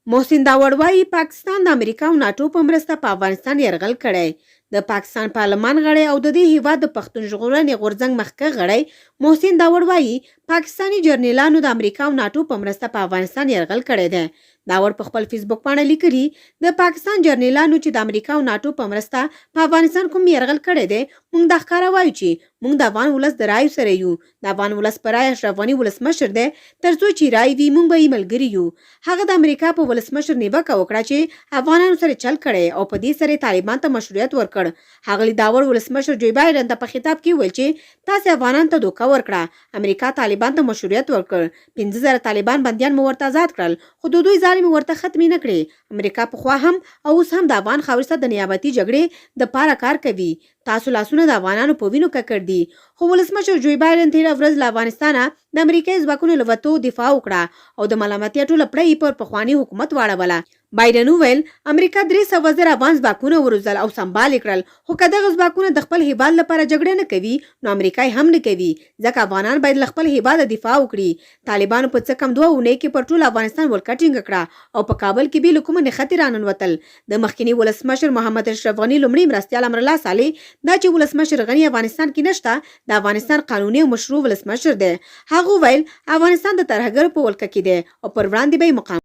محسن داوړ وایي پاکستان د امریکا او ناتو په مرسته په افغانستان یرغل کړی. د پاکستان پارلمان غړی او د دې هیواد د پښتون ژغورنې غورځنګ مخکښ غړی محسن داوړ وایي پاکستاني جرنیلانو د امریکا او ناتو په مرسته په افغانستان یرغل کړی دی. داوړ په خپل فیسبوک باندې لیکلي د پاکستان جرنیلانو چې د امریکا او ناتو په مرسته په افغانستان کوم یرغل کړی دی، موږ دا ښکاره وایو چې موږ د افغان ولس د رایو سره یو. د افغان ولس پر رای اشرف غني ولسمشر دی، تر څو چې رای وي موږ به یې ملګري یو. هغه د امریکا په ولسمشر نیوکه وکړه چې افغانانو سره چل کړی او په دې سره طالبان ته مشروعیت ورکړ. هغه داوړ ولسمشر جو بایدن ته په خطاب کې ویل چې تاسو افغانانو ته دوکه ورکړه، امریکا طالبان ته مشروعیت ورکړ، 15,000 طالبان بندیان مو ورته آزاد کړل، خو د دوی ظالم ورته ختم نه کړي. امریکا پخوا هم او اوس هم د افغان خاورې سره د نیابتي جګړې د پاره کار کوي. تاسو لاسونه د افغانانو په وینو ککړ دي. خو ولسمشر جو بایدن تېره ورځ له افغانستانه د امریکایي ځواکونو له وتو دفاع وکړه او د ملامتیا ټوله پړه پر پخواني حکومت واړوله. بایدن وویل امریکا 300,000 افغان ځواکونه وروزل او سمبال کړل، خو که دغه ځواکونه د خپل هیواد لپاره جګړه نه کوي نو امریکا هم نه کوي، ځکه افغانان باید له خپل هیواد دفاع وکړي. طالبانو په څه کم 2 اونۍ کې پر ټول افغانستان ولکه ټینګه کړه او په کابل کې بې له کومه نښتې راننوتل. د مخکني ولسمشر محمد اشرف غني لومړي مرستیال امرالله صالح دا چې ولسمشر غني افغانستان کې نشته، د افغانستان قانوني او مشروع ولسمشر دی. هغه ویل افغانستان د ترهګرو په ولکه کې دی او پر وړاندې به یې مقاومت